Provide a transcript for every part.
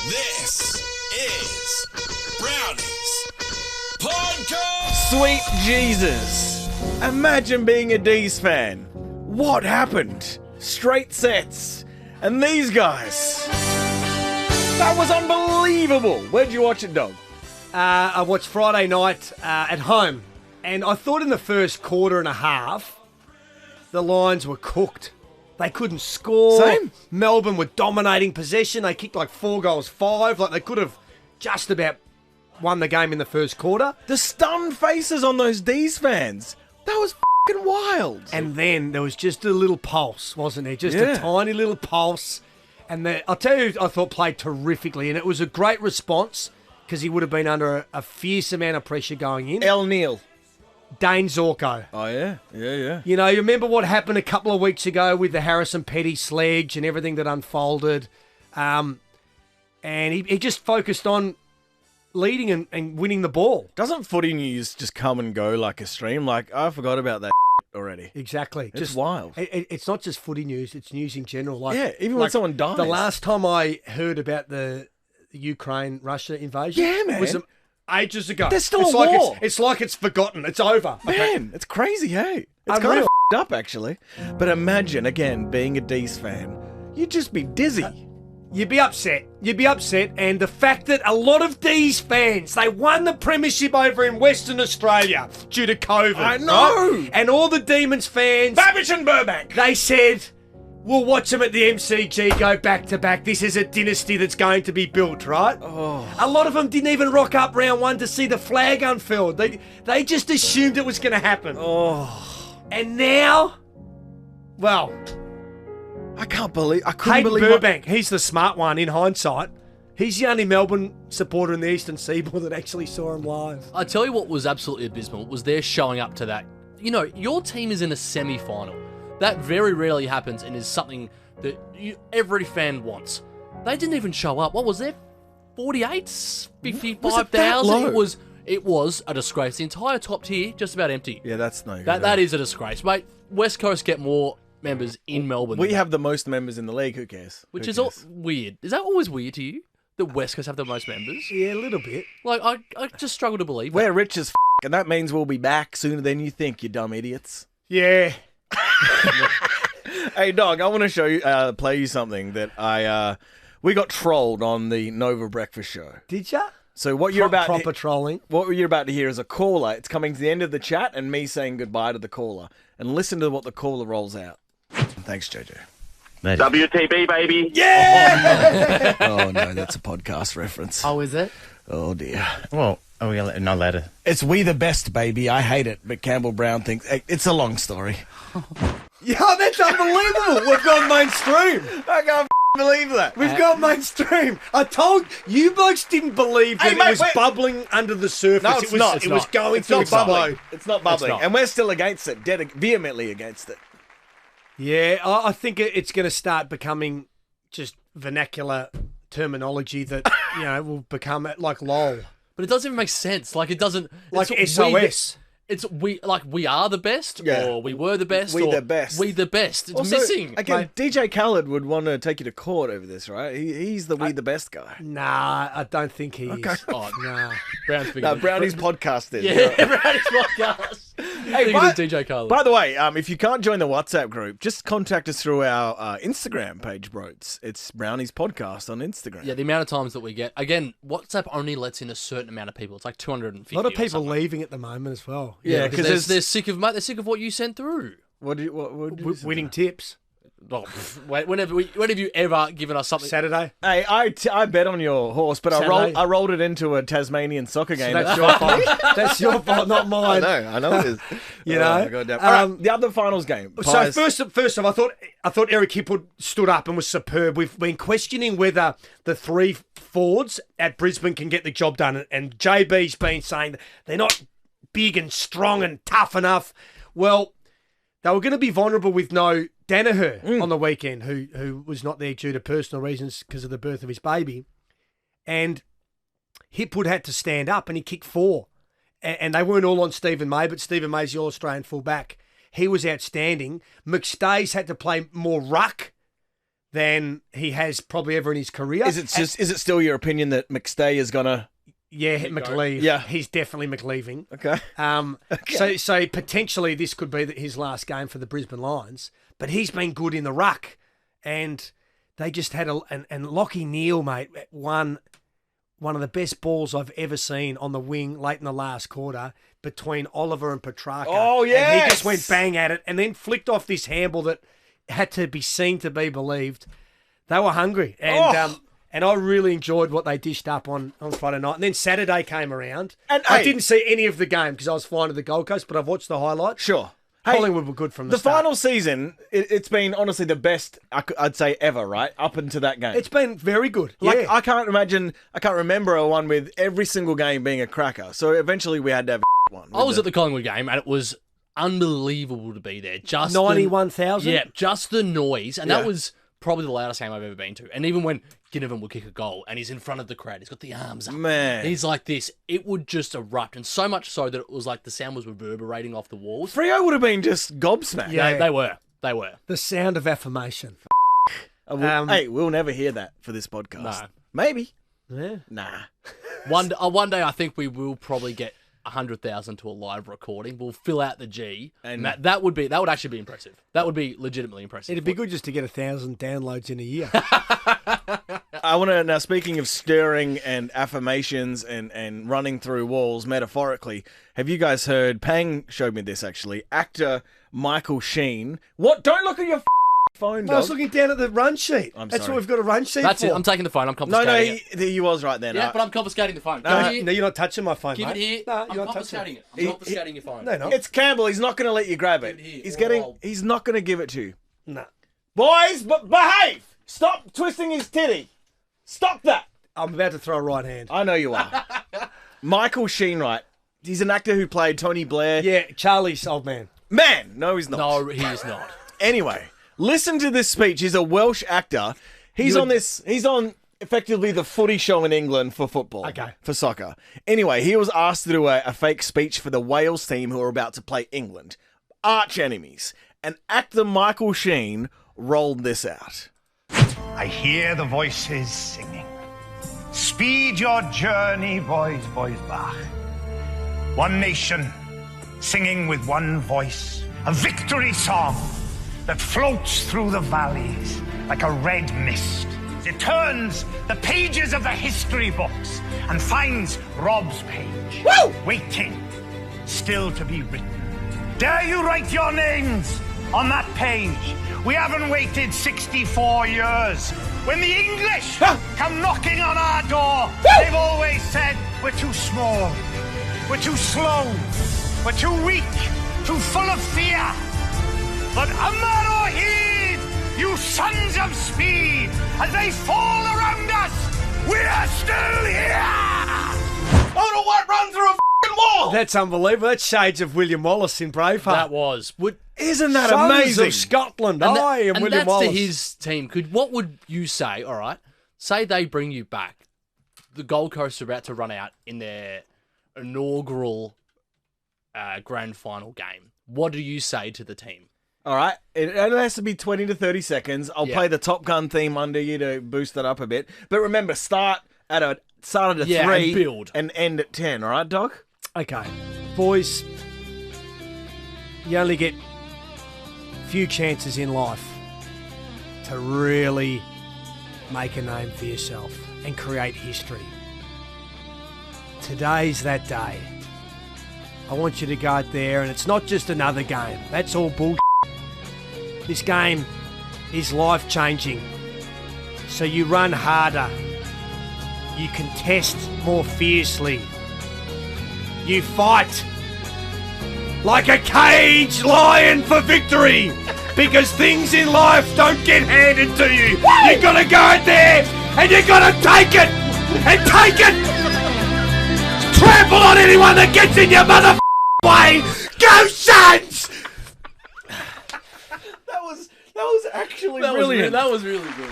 This is Brownie's Podcast. Sweet Jesus. Imagine being a D's fan. What happened? Straight sets. And these guys. That was unbelievable. Where'd you watch it, Dog? I watched Friday night at home, and I thought in the first quarter and a half, the Lions were cooked. They couldn't score. Same. Melbourne were dominating possession. They kicked like 4 goals, 5. Like they could have just about won the game in the first quarter. The stunned faces on those D's fans. That was fucking wild. And then there was just a little pulse, wasn't there? Just a tiny little pulse. And I'll tell you who I thought played terrifically, and it was a great response because he would have been under a fierce amount of pressure going in. El Neil. Dane Zorko. Oh, yeah. Yeah. You know, you remember what happened a couple of weeks ago with the Harrison Petty sledge and everything that unfolded. And he just focused on leading and winning the ball. Doesn't footy news just come and go like a stream? Like, I forgot about that already. Exactly. It's wild. It's not just footy news, it's news in general. Like, yeah, even when someone dies. The last time I heard about the Ukraine-Russia invasion was ages ago. There's still a war. It's like it's forgotten. It's over. Man, it's crazy, hey? It's Unreal. kind of up, actually. But imagine, again, being a D's fan. You'd just be dizzy. You'd be upset. And the fact that a lot of these fans, they won the premiership over in Western Australia due to COVID. I know. Right? And all the Demons fans, Babbage and Burbank. they said, we'll watch them at the MCG go back to back. This is a dynasty that's going to be built, right? Oh. A lot of them didn't even rock up round 1 to see the flag unfurled. They just assumed it was going to happen. Oh. And now, well, I couldn't believe Burbank, he's the smart one in hindsight. He's the only Melbourne supporter in the Eastern Seaboard that actually saw him live. I tell you what was absolutely abysmal was their showing up to that. You know, your team is in a semi-final. That very rarely happens and is something that every fan wants. They didn't even show up. What was there? 48? 55,000? It was a disgrace. The entire top tier, just about empty. Yeah, that's no good. That is a disgrace, mate. West Coast get more members in Melbourne. We have the most members in the league. Who cares? Which is weird. Is that always weird to you? The West Coast have the most members? Yeah, a little bit. Like, I just struggle to believe We're rich as and that means we'll be back sooner than you think, you dumb idiots. Yeah. Hey, Dog, I want to show you, play you something that we got trolled on the Nova Breakfast Show. Did ya? So what you're about proper trolling. What you're about to hear is a caller. It's coming to the end of the chat and me saying goodbye to the caller. And listen to what the caller rolls out. Thanks, JJ. WTB, baby. Yeah! Oh, no, that's a podcast reference. Oh, is it? Oh, dear. Well, are we not allowed to? It's We the Best, baby. I hate it, but Campbell Brown thinks... It's a long story. Yeah, that's unbelievable. We've gone mainstream. I can't believe that. We've gone mainstream. I told you blokes didn't believe that it was bubbling under the surface. No, it's not. It was going It's to not bubbling. explode. It's not bubbling. not. And we're still against it. Vehemently against it. Yeah, I think it's going to start becoming just vernacular terminology that, will become like LOL. But it doesn't even make sense. Like, it doesn't... Like it's SOS. We are the best, or we were the best, We or the best. We the best. It's Also, missing. Again, DJ Khaled would want to take you to court over this, right? He's the We the Best guy. Nah, I don't think he is. Oh, Nah. Brown's bigger No, than- Brownie's podcast is. Yeah, Brownie's podcast. Hey, Bigger than DJ Khaled. By the way, if you can't join the WhatsApp group, just contact us through our Instagram page, bro. It's Brownie's podcast on Instagram. Yeah, the amount of times that we get... Again, WhatsApp only lets in a certain amount of people. It's like 250. A lot of or people something. leaving at the moment as well. Yeah, because they're sick of... Mate, they're sick of what you sent through. What did you say? Winning tips. Oh, wait, when have you ever given us something? Saturday. Hey, I bet on your horse, but Saturday. I rolled it into a Tasmanian soccer game. That's your fault. That's your fault, not mine. I know it is. You know? my God, damn. All right, the other finals game. So Pies. first off, I thought Eric Hipwood stood up and was superb. We've been questioning whether the 3 forwards at Brisbane can get the job done, and JB's been saying they're not big and strong and tough enough. Well, they were going to be vulnerable with no Danaher on the weekend, who was not there due to personal reasons because of the birth of his baby. And Hipwood had to stand up and he kicked 4. And they weren't all on Stephen May, but Stephen May's the All-Australian fullback. He was outstanding. McStay's had to play more ruck than he has probably ever in his career. Is it still your opinion that McStay is gonna? Yeah, McLeave. Yeah. He's definitely McLeaving. Okay. So potentially this could be his last game for the Brisbane Lions, but he's been good in the ruck, and they just had and Lockie Neal, mate, won one of the best balls I've ever seen on the wing late in the last quarter between Oliver and Petrarca. Oh, And yes! he just went bang at it and then flicked off this handball that had to be seen to be believed. They were hungry. And I really enjoyed what they dished up on Friday night. And then Saturday came around. And, I hey- didn't see any of the game because I was flying to the Gold Coast, but I've watched the highlights. Sure. Collingwood were good from the The start. final season, it's been honestly the best I'd say ever, right? Up until that game. It's been very good. Like, yeah. I can't remember a one with every single game being a cracker. So eventually we had to have one. I was at the Collingwood game, and it was unbelievable to be there. Just 91,000? Yeah, just the noise, and Yeah. that was probably the loudest game I've ever been to. And even when Ginnivan would kick a goal, and he's in front of the crowd, he's got the arms up. Man. He's like this. It would just erupt, and so much so that it was like the sound was reverberating off the walls. Freo would have been just gobsmacked. Yeah. They were. They were. The sound of affirmation. Hey, we'll never hear that for this podcast. No. Maybe. Yeah. Nah. One day, I think we will probably get 100,000 to a live recording. We'll fill out the G, and that would actually be impressive. That would be legitimately impressive. It'd be good just to get 1,000 downloads in a year. I want to, now speaking of stirring and affirmations and running through walls metaphorically, have you guys heard, Pang showed me this actually, actor Michael Sheen. What? Don't look at your phone, I was dog. looking down at the run sheet. I'm That's sorry. what we've got a run sheet That's for. it. I'm taking the phone. I'm No, confiscating it. he was right then. Yeah, but I'm confiscating the phone. No, Give it here. No, you're not touching my phone, Give mate. it here. No, I'm you're not touching confiscating it. it. I'm confiscating your phone. No, no. It's Campbell. He's not going to let you grab it. Give it here, or I'll- He's not going to give it to you. No. Boys, behave! Stop twisting his titty. Stop that. I'm about to throw a right hand. I know you are. Michael Sheen, right? He's an actor who played Tony Blair. Yeah, Charlie's old man. Man, no, he's not. No, he is not. Anyway, listen to this speech. He's a Welsh actor. He's on effectively the footy show in England for football. Okay. For soccer. Anyway, he was asked to do a fake speech for the Wales team who are about to play England. Arch enemies. And actor Michael Sheen rolled this out. I hear the voices singing. Speed your journey, boys, back. One nation, singing with one voice. A victory song that floats through the valleys like a red mist. It turns the pages of the history books and finds Rob's page. Woo! Waiting, still to be written. Dare you write your names on that page? We haven't waited 64 years. When the English come knocking on our door, they've always said we're too small, we're too slow, we're too weak, too full of fear. But Amar or heed, you sons of speed, as they fall around us, we are still here! Oh, no, what? Run through a f***ing wall! That's unbelievable. That's shades of William Wallace in Braveheart. That was. Isn't that Sons amazing? of Scotland. And I am and William that's Wallace. to his team. What would you say? All right, say they bring you back. The Gold Coast are about to run out in their inaugural grand final game. What do you say to the team? All right, it only has to be 20 to 30 seconds. I'll play the Top Gun theme under you to boost it up a bit. But remember, start at a 3 and build. and end at 10. All right, Doc? Okay. Boys, you only get few chances in life to really make a name for yourself and create history. Today's that day. I want you to go out there, and it's not just another game. That's all bullshit. This game is life-changing. So you run harder. You contest more fiercely. You fight like a caged lion for victory, because things in life don't get handed to you. You gotta go out there and you gotta take it and take it. Trample on anyone that gets in your mother way. Go Suns! That was actually That brilliant. was really good.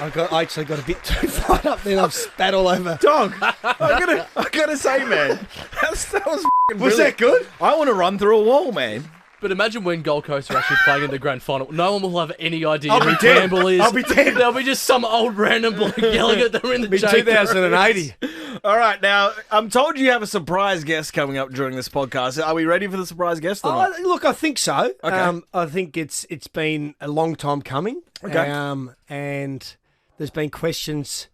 I actually got a bit too fired up then. I've spat all over. Dog, I gotta say, man, that was Was that good? I want to run through a wall, man. But imagine when Gold Coast are actually playing in the grand final. No one will have any idea I'll who be dead. Campbell is. I'll be dead. There'll be just some old random bloke yelling at them in the Be change 2080. All right, now, I'm told you have a surprise guest coming up during this podcast. Are we ready for the surprise guest or not? Look, I think so. Okay. I think it's been a long time coming. Okay. And there's been questions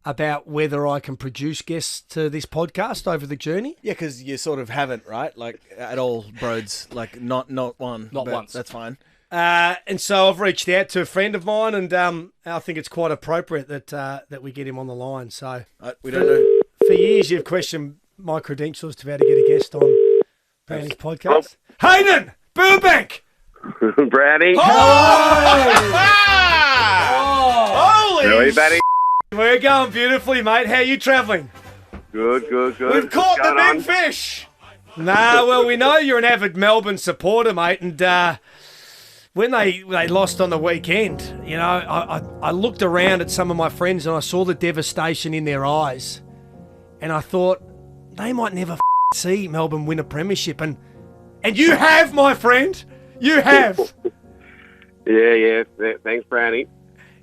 about whether I can produce guests to this podcast over the journey. Yeah, because you sort of haven't, right? Like, at all, Broads. Like, not one. Not but once. That's fine. And so I've reached out to a friend of mine, and I think it's quite appropriate that we get him on the line. So We don't know. for years, you've questioned my credentials to be able to get a guest on Browny's podcast. Hayden Burbank! Browny. Holy Everybody. We're going beautifully, mate. How are you travelling? Good. We've caught the What's going big fish! Nah, well, we know you're an avid Melbourne supporter, mate, and when they lost on the weekend, you know, I looked around at some of my friends and I saw the devastation in their eyes, and I thought, they might never see Melbourne win a premiership, and you have, my friend, you have. Yeah. Thanks, Browny.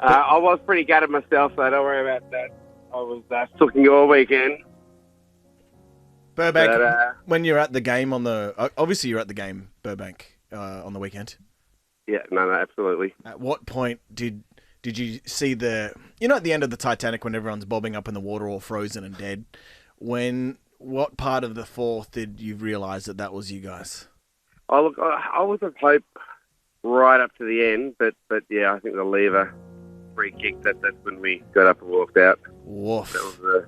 I was pretty gutted myself, so don't worry about that. I was looking all weekend. Burbank, But, when you're at the game obviously you're at the game, Burbank, on the weekend. Yeah, no, absolutely. At what point did you see at the end of the Titanic when everyone's bobbing up in the water all frozen and dead, what part of the fourth did you realise that was you guys? Oh, look, I was of hope right up to the end, but yeah, I think the lever free kick, that's when we got up and walked out. Woof. That was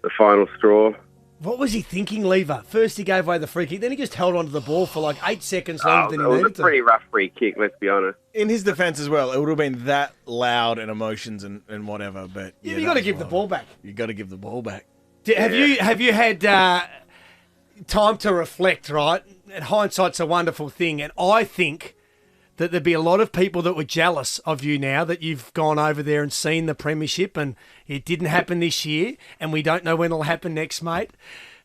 the final straw. What was he thinking, Lever? First he gave away the free kick, then he just held onto the ball for like 8 seconds longer than It he was needed a to. pretty rough free kick, let's be honest. In his defence as well, it would have been that loud and emotions and whatever, but Yeah, you got to give the ball back. You got to give the ball back. Have you had time to reflect, right? And hindsight's a wonderful thing, and I think that there'd be a lot of people that were jealous of you now that you've gone over there and seen the premiership, and it didn't happen this year, and we don't know when it'll happen next, mate.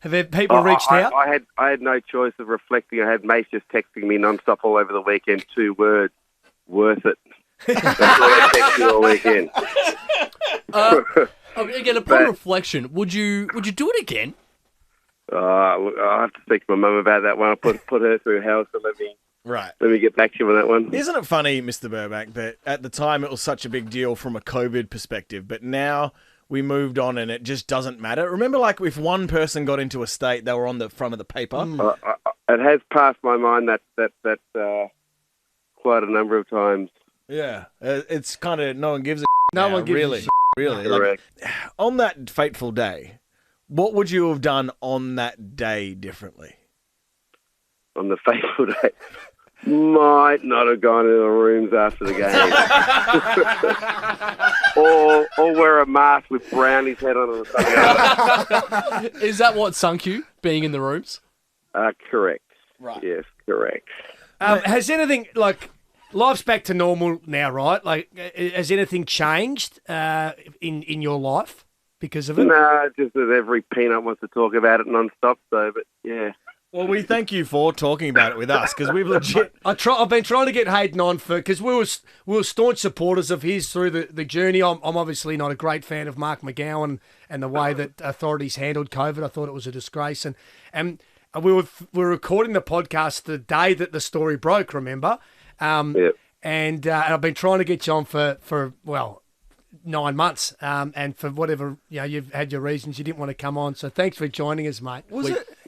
Have people reached out? I had no choice of reflecting. I had mates just texting me non-stop all over the weekend, 2 words, worth it. That's all I texted all weekend. Again, upon reflection, would you do it again? Look, I'll have to speak to my mum about that one. I'll put her through hell, so let me get back to you on that one. Isn't it funny, Mr. Burbank, that at the time it was such a big deal from a COVID perspective, but now we moved on and it just doesn't matter? Remember, like, if one person got into a state, they were on the front of the paper? It has passed my mind that quite a number of times. Yeah. It's kind of, no one gives a No now, one gives really. a shit. Really. Correct. Like, on that fateful day, what would you have done on that day differently? On the fateful day. Might not have gone into the rooms after the game. or wear a mask with Browny's head on it or something. Is that what sunk you, being in the rooms? Correct. Right. Yes, correct. Has anything, like, life's back to normal now, right? Like, has anything changed in your life because of it? No, just that every peanut wants to talk about it non-stop, so, but yeah. Well, we thank you for talking about it with us, because we've legit... I've been trying to get Hayden on because we were staunch supporters of his through the journey. I'm obviously not a great fan of Mark McGowan and the way that authorities handled COVID. I thought it was a disgrace, and we were recording the podcast the day that the story broke. Remember? Yep. And I've been trying to get you on for 9 months, and for whatever, you've had your reasons, you didn't want to come on. So thanks for joining us, mate.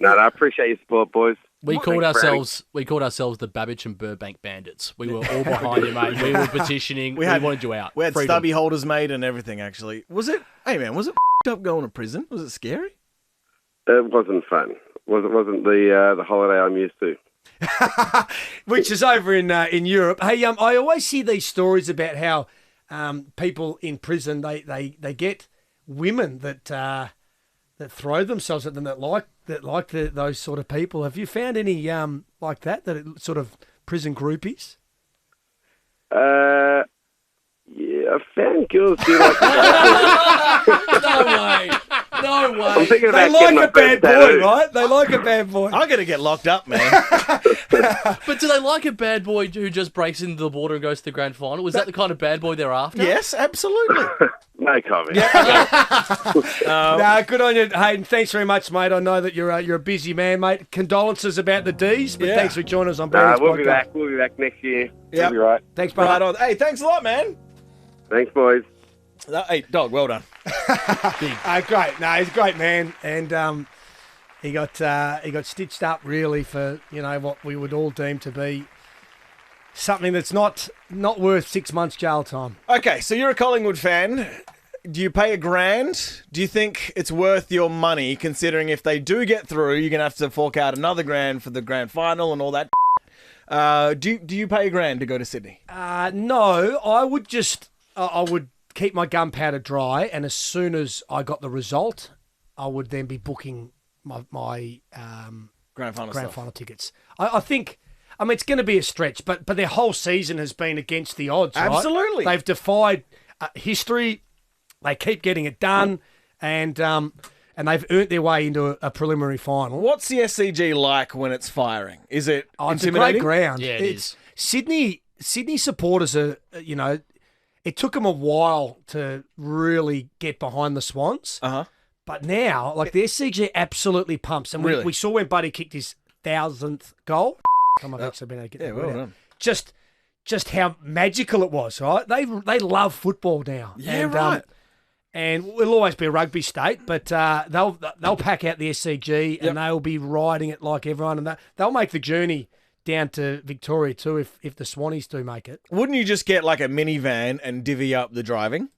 No, I appreciate your support, boys. We called ourselves the Babbage and Burbank Bandits. We were all behind you, mate. We were petitioning. We wanted you out. We had Freedom. stubby holders made and everything, actually. Was it up going to prison? Was it scary? It wasn't fun. Wasn't the holiday I'm used to. Which is over in Europe. Hey, I always see these stories about how people in prison they get women that throw themselves at them that like those sort of people. Have you found any like that it, sort of prison groupies? Yeah, I found girls do like No way. I'm thinking They about like getting my a bad first boy, tattoo. right? They like a bad boy. I'm gonna get locked up, man. But do they like a bad boy who just breaks into the border and goes to the grand final? Is that the kind of bad boy they're after? Yes, absolutely. No comment. Nah, good on you, Hayden. Thanks very much, mate. I know that you're a busy man, mate. Condolences about the D's, but Yeah. thanks for joining us on Brownie's We'll be podcast. back. We'll be back next year. Yep. We'll be right. Thanks, brother. Right on. Hey, thanks a lot, man. Thanks, boys. Hey, dog, well done. Great. No, he's a great man, and he got stitched up really for what we would all deem to be something that's not worth 6 months jail time. Okay, so you're a Collingwood fan. Do you pay $1,000? Do you think it's worth your money, considering if they do get through, you're gonna have to fork out another $1,000 for the grand final and all that? Do you pay $1,000 to go to Sydney? No, I would I would keep my gunpowder dry, and as soon as I got the result, I would then be booking my Grand final stuff. final tickets. I think. I mean, it's going to be a stretch, but their whole season has been against the odds, right? Absolutely. They've defied history. They keep getting it done, and they've earned their way into a preliminary final. What's the SCG like when it's firing? Is it Oh, it's a intimidating? great ground. Yeah, it is. Sydney supporters are, it took them a while to really get behind the Swans. Uh-huh. But now, like, the SCG absolutely pumps. And Really? we saw when Buddy kicked his 1,000th goal. I've actually been able to get Yeah, that well word out. done. Just how magical it was, right? They love football now. Yeah, and, right. And we'll always be a rugby state, but they'll pack out the SCG and they'll be riding it like everyone, and they'll make the journey down to Victoria too if the Swannies do make it. Wouldn't you just get like a minivan and divvy up the driving?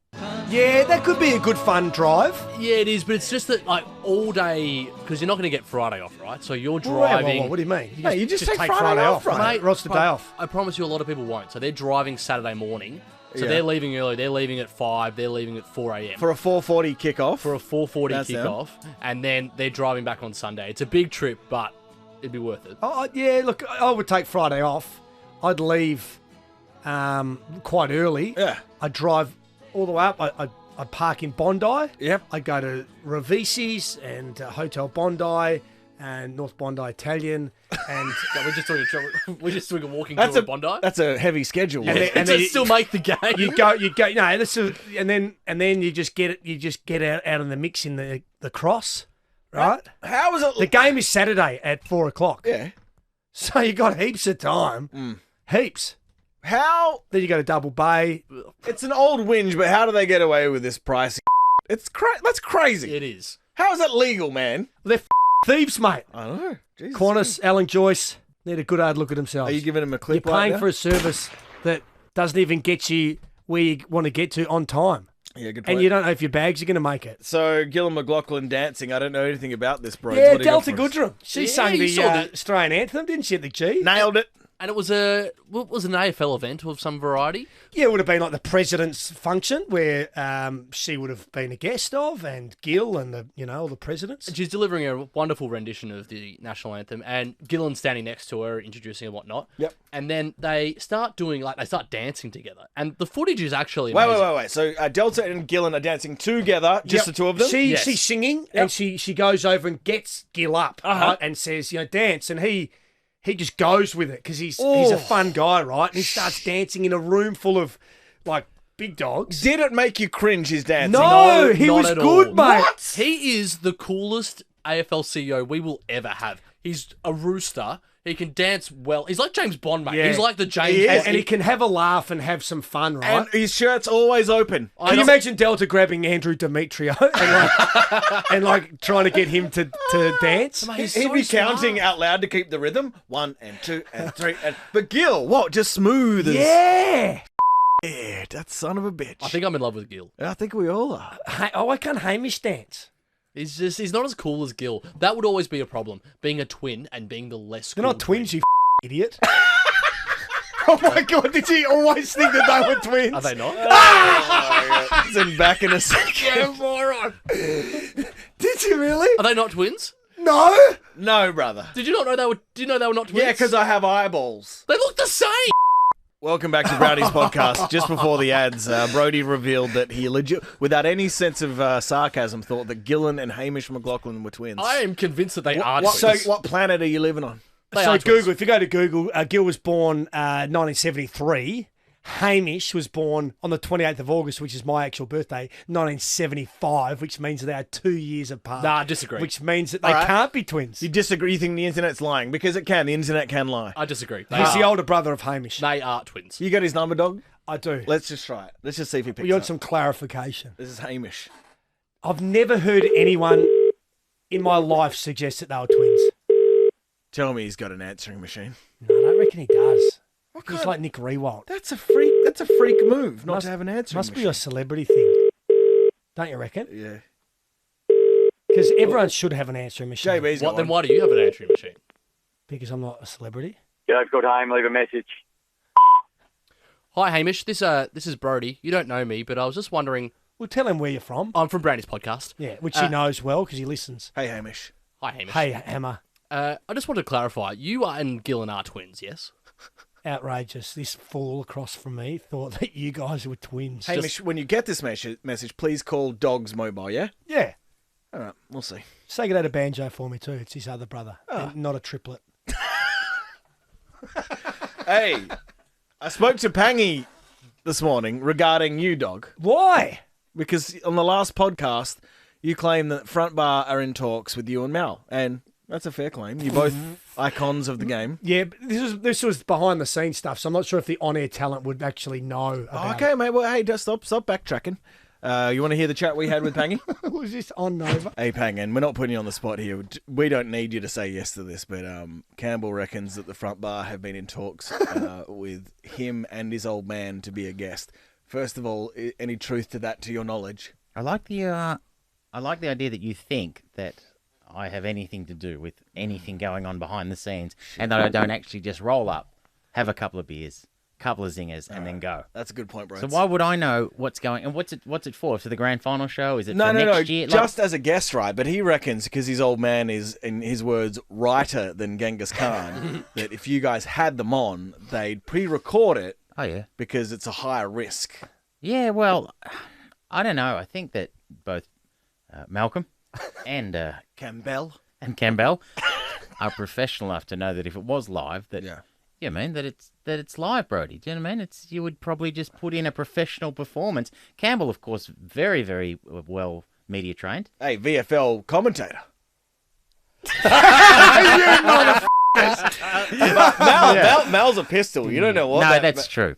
Yeah, that could be a good fun drive. Yeah, it is, but it's just that like all day because you're not going to get Friday off, right? So you're driving. What do you mean? You just take Friday off, right? Mate, what's the day off? I promise you, a lot of people won't. So they're driving Saturday morning. So they're leaving early. They're leaving at 5. They're leaving at 4 a.m. For a 4:40 kickoff? for a 4:40 That's them. kickoff, and then they're driving back on Sunday. It's a big trip, but it'd be worth it. Oh, yeah, look, I would take Friday off. I'd leave quite early. Yeah. I'd drive all the way up. I'd park in Bondi. Yep. I'd go to Ravisi's and Hotel Bondi and North Bondi Italian. And We're just doing a walking tour of Bondi. That's a heavy schedule. And to still make the game. you go. No, and then you just get it. You just get out in the mix in the cross, right? How is it? The game is Saturday at 4:00. Yeah. So you got heaps of time. Heaps. How? Then you go to Double Bay. It's an old whinge, but how do they get away with this price? That's crazy. It is. How is that legal, man? They're thieves, mate. I don't know. Jesus. Qantas, Alan Joyce need a good hard look at themselves. Are you giving them a clip? You're paying right for a service that doesn't even get you where you want to get to on time. Yeah, good point. And you don't know if your bags are going to make it. So, Gillan McLaughlin dancing. I don't know anything about this, bro. Yeah, What do you got Delta for us? Goodrum. She Yeah, sang you the saw the- Australian anthem, didn't she, at the G? Nailed it. And it was an AFL event of some variety. Yeah, it would have been like the president's function where she would have been a guest of, and Gil and all the presidents. And she's delivering a wonderful rendition of the national anthem, and Gillen's standing next to her, introducing and whatnot. Yep. And then they start dancing together, and the footage is actually amazing. Wait. So, Delta and Gillan are dancing together, just the two of them? Yes. She's singing, and she goes over and gets Gil up right, and says, dance, and he just goes with it because he's a fun guy, right? And he starts dancing in a room full of like big dogs. Did it make you cringe, his dancing? No, he not was at good, all. mate. What? He is the coolest AFL CEO we will ever have. He's a rooster. He can dance well. He's like James Bond, mate. Yeah. He's like the James He is. Bond. And he can have a laugh and have some fun, right? And his shirt's always open. Can you imagine Delta grabbing Andrew Demetrio and trying to get him to dance? He's He'd so be smart. counting out loud to keep the rhythm. 1 and 2 and 3 and... But Gil, what? Just smooth as... Yeah. Yeah, that son of a bitch. I think I'm in love with Gil. I think we all are. I can't Hamish dance. He's not as cool as Gil. That would always be a problem. Being a twin and being the less They're cool not twins, twin. you idiot. Oh my God, did you always think that they were twins? Are they not? Then back in a second. Yeah, moron. Did you really? Are they not twins? No. No, brother. Did you not know they were? Did you know they were not twins? Yeah, because I have eyeballs. they look the same. Welcome back to Browny's podcast. Just before the ads, Brody revealed that he without any sense of sarcasm, thought that Gillen and Hamish McLaughlin were twins. I am convinced that they are What, twins. so what planet are you living on? They So are twins. Google, if you go to Google, Gil was born 1973. Hamish was born on the 28th of August, which is my actual birthday, 1975, which means they are 2 years apart. Nah, I disagree. Which means that they right. can't be twins. You disagree? You think the internet's lying? Because it can. The internet can lie. I disagree. They He's the are, older brother of Hamish. they are twins. You got his number, dog? I do. Let's just try it. Let's just see if he picks We up. want some clarification. This is Hamish. I've never heard anyone in my life suggest that they were twins. Tell me he's got an answering machine. No, I don't reckon he does. What He's kind like Nick Rewalt. That's a freak. That's a freak move, not to have an answering Must be machine. a celebrity thing. Don't you reckon? Yeah. Because everyone should have an answering machine. JB's got Then one. why do you have an answering machine? Because I'm not a celebrity. Yeah, I've got home, leave a message. Hi, Hamish. This is Brody. You don't know me, but I was just wondering. Well, tell him where you're from. I'm from Browny's podcast. Yeah, which he knows well because he listens. Hey, Hamish. Hi, Hamish. Hey, Hammer. I just wanted to clarify. You and Gillen are twins, yes? Outrageous. This fool across from me thought that you guys were twins. Hamish, when you get this message, please call Dog's mobile, yeah? Yeah. All right, we'll see. Say good day to Banjo for me too. It's his other brother. And not a triplet. Hey, I spoke to Pangy this morning regarding you, Dog. Why? Because on the last podcast, you claimed that Front Bar are in talks with you and Mal, and that's a fair claim. You're both icons of the game. Yeah, but this was behind the scenes stuff, so I'm not sure if the on-air talent would actually know about Okay, mate. Well, hey, just stop backtracking. You want to hear the chat we had with Pangy? it. Was this on Nova? Hey, Pang, and we're not putting you on the spot here. We don't need you to say yes to this, but Campbell reckons that the Front Bar have been in talks with him and his old man to be a guest. First of all, any truth to that, to your knowledge? I like the idea that you think that I have anything to do with anything going on behind the scenes, and that I don't actually just roll up, have a couple of beers, couple of zingers, and then go. That's a good point, bro. So why would I know what's going? And what's it for? For the grand final show? Is it No, for no, next no. year? Just as a guest, right? But he reckons, because his old man is, in his words, righter than Genghis Khan, that if you guys had them on, they'd pre-record it Oh yeah. because it's a higher risk. Yeah. Well, I don't know. I think that both Malcolm and Campbell. Campbell are professional enough to know that if it was live, that Yeah. yeah, man, that it's live, Brody. Do you know what I mean? You would probably just put in a professional performance. Campbell, of course, very, very well media trained. Hey, VFL commentator. Mal's a pistol. You don't know what. No, that's true.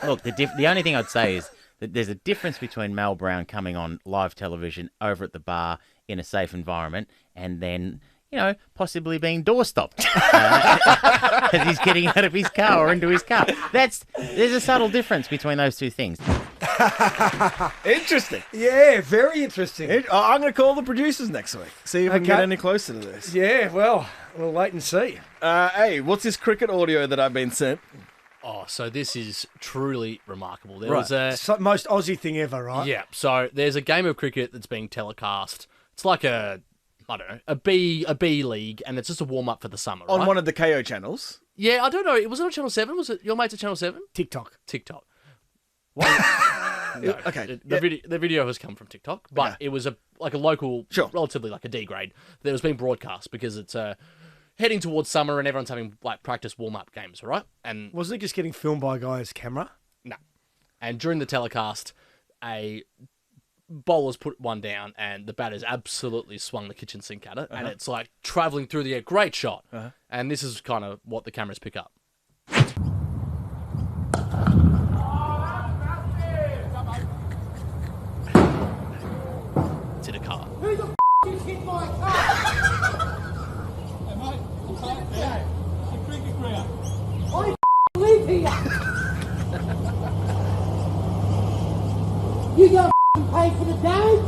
Look, the only thing I'd say is that there's a difference between Mal Brown coming on live television over at the bar in a safe environment and then, you know, possibly being door stopped as he's getting out of his car or into his car. There's a subtle difference between those two things. Interesting. Yeah, very interesting. I'm going to call the producers next week. See if we can get Okay. any closer to this. Yeah, well, we'll wait and see. Hey, what's this cricket audio that I've been sent? Oh, so this is truly remarkable. There was a Most Aussie thing ever, right? yeah. So there's a game of cricket that's being telecast. It's like I don't know, a B league, and it's just a warm up for the summer. On right? one of the KO channels. Yeah, I don't know. Was it on Channel 7? Was it your mates at Channel 7? TikTok. TikTok. Okay. The video has come from TikTok, but Okay. it was a local, Sure. relatively like a D grade that was being broadcast because it's heading towards summer and everyone's having like practice warm up games, right? And Wasn't it just getting filmed by a guy's camera? no, and during the telecast, a bowler's put one down and the batter's absolutely swung the kitchen sink at it, and it's like traveling through the air. Great shot, and this is kind of what the cameras pick up. It's in a car. You gonna pay for the damage?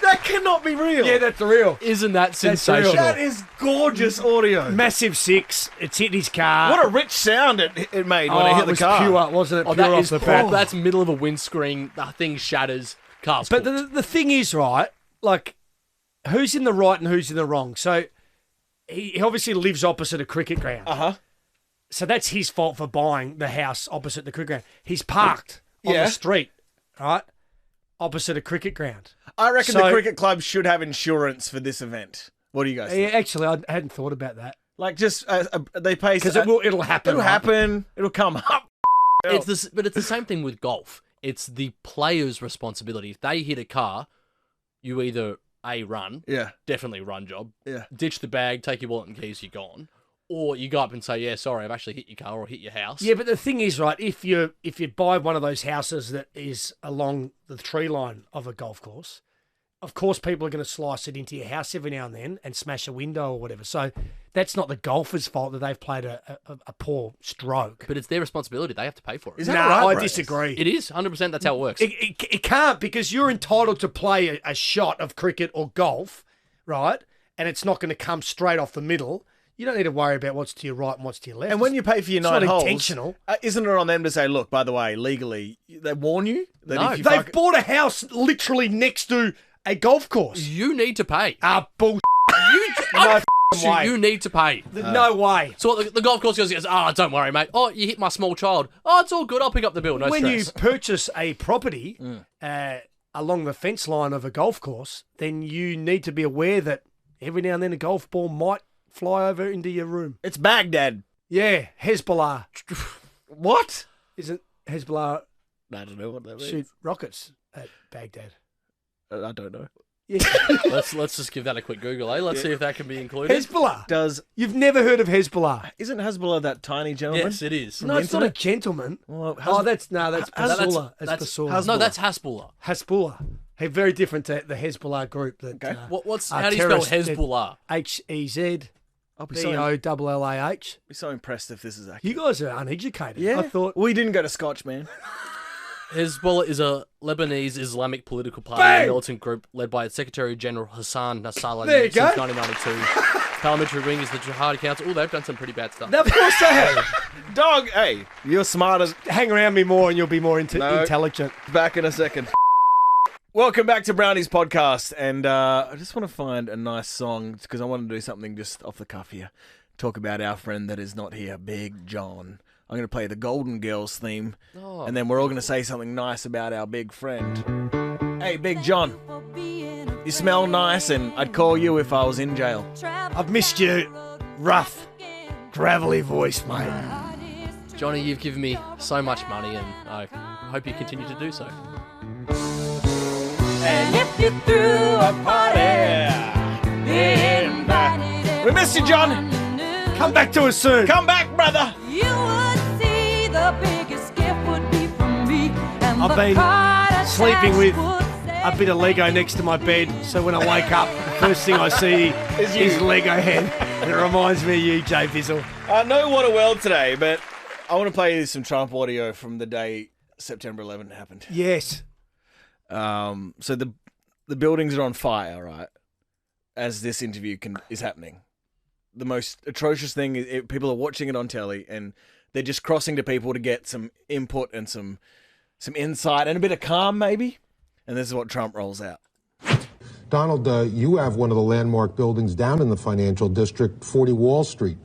That cannot be real. Yeah, that's real. Isn't that real. sensational? That is gorgeous audio. Massive six. It's hit his car. What a rich sound it made when it hit it the was car. pure, wasn't it? Oh, Pure that off is the bat. that's middle of a windscreen. The thing shatters. Car's But cooked. the thing is, right, like, who's in the right and who's in the wrong? So he obviously lives opposite a cricket ground. Uh-huh. So that's his fault for buying the house opposite the cricket ground. He's parked on Yeah. the street, right, opposite a cricket ground. I reckon So- the cricket club should have insurance for this event. What do you guys Yeah, think? actually, I hadn't thought about that Like, just they pay because it'll happen. It'll right? happen. It'll come up. But it's the same thing with golf. It's the player's responsibility. If they hit a car, you either run, Yeah. definitely run job, Yeah. ditch the bag, take your wallet and keys, you're gone, or you go up and say, yeah, sorry, I've actually hit your car or hit your house. Yeah, but the thing is, right, if you buy one of those houses that is along the tree line of a golf course, of course people are going to slice it into your house every now and then and smash a window or whatever. So that's not the golfer's fault that they've played a poor stroke. But it's their responsibility. They have to pay for it. Is that No, right, I Brace? disagree. It is 100%. That's how it works. It can't, because you're entitled to play a shot of cricket or golf, right? And it's not going to come straight off the middle. You don't need to worry about what's to your right and what's to your left. And when you pay for your It's 9 not holes, intentional. Isn't it on them to say, look, by the way, legally, they warn you that No. if you They've bought a house literally next to a golf course. You need to pay. Bull. No, way. you need to pay. No way. So what, the golf course goes, don't worry, mate. Oh, you hit my small child. Oh, it's all good. I'll pick up the bill. No When stress. you purchase a property along the fence line of a golf course, then you need to be aware that every now and then a golf ball might fly over into your room. It's Baghdad. Yeah, Hezbollah. What? Isn't Hezbollah I don't know what that means. shoot rockets at Baghdad? I don't know. Yeah. let's just give that a quick Google, eh? Let's see if that can be included. Hezbollah. You've never heard of Hezbollah? Isn't Hezbollah that tiny gentleman? Yes, it is. No, it's not a gentleman. Well, That's Basula. That's Basula. no, that's Hasbullah. Hezbollah. Hey, very different to the Hezbollah group. That, Okay. How do you spell terrorist- Hezbollah? Hezbollah. I'll be so impressed if this is accurate. You guys are uneducated. Yeah? I thought. We didn't go to Scotch, man. Hezbollah is a Lebanese Islamic political party Bang! and militant group led by its Secretary General Hassan Nasrallah There you since go. 1992. Parliamentary wing is the Jihadi Council. Oh, they've done some pretty bad stuff. Of course they have. Dog, hey, you're smart as... Hang around me more and you'll be more No. intelligent. Back in a second. Welcome back to Brownie's podcast, and I just want to find a nice song because I want to do something just off the cuff here. Talk about our friend that is not here, Big John. I'm going to play the Golden Girls theme, and then we're all going to say something nice about our big friend. Hey, Big John, you smell nice, and I'd call you if I was in jail. I've missed your rough, gravelly voice, mate. Johnny, you've given me so much money, and I hope you continue to do so. And if you threw a party, We missed you, John. Come back to us soon. Come back, brother. you would see the biggest gift would be from me. And I've the been card sleeping with attached would a bit of Lego next to my bed, so when I wake up, the first thing I see is Lego head. And it reminds me of you, Jay Bizzle. I know what a world today, but I want to play you some Trump audio from the day September 11 happened. Yes. So the buildings are on fire, right? As this interview is happening. The most atrocious thing is people are watching it on telly and they're just crossing to people to get some input and some insight and a bit of calm, maybe. And this is what Trump rolls out. Donald, you have one of the landmark buildings down in the financial district, 40 Wall Street.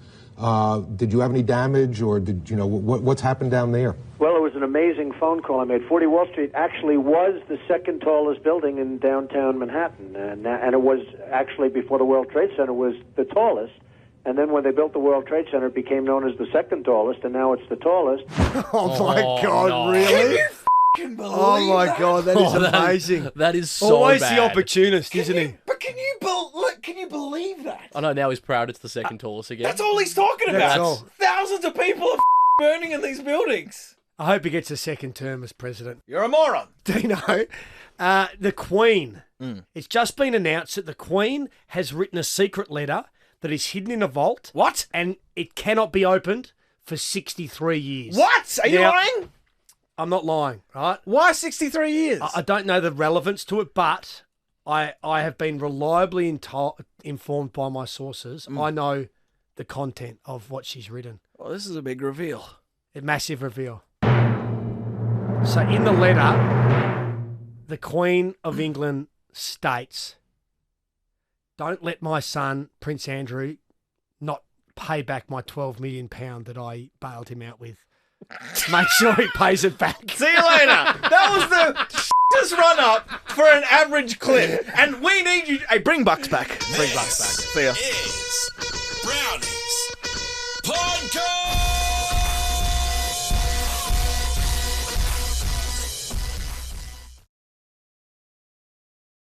Did you have any damage, or did you know what's happened down there? Well, it was an amazing phone call I made. 40 Wall Street actually was the second tallest building in downtown Manhattan, and it was actually, before the World Trade Center, was the tallest. And then when they built the World Trade Center, it became known as the second tallest, and now it's the tallest. Oh my God, no. really? Oh my God, that is Oh, that is so Always bad. the opportunist, isn't he? But can you believe that? I know, now he's proud it's the second tallest again. That's all he's talking about. That's all. Thousands of people are burning in these buildings. I hope he gets a second term as president. You're a moron. Dino, the Queen. It's just been announced that the Queen has written a secret letter that is hidden in a vault. What? And it cannot be opened for 63 years. What? Are you Now- lying? I'm not lying, right? Why 63 years? I don't know the relevance to it, but I have been reliably informed by my sources. I know the content of what she's written. Well, this is a big reveal. A massive reveal. So in the letter, the Queen of England states, "Don't let my son, Prince Andrew, not pay back my £12 million that I bailed him out with. Make sure he pays it back. See you later. That was the shittest run up for an average clip. And we need you. Hey, bring Bucks back. Bring Bucks back. See ya. Is Brownie's Podcast.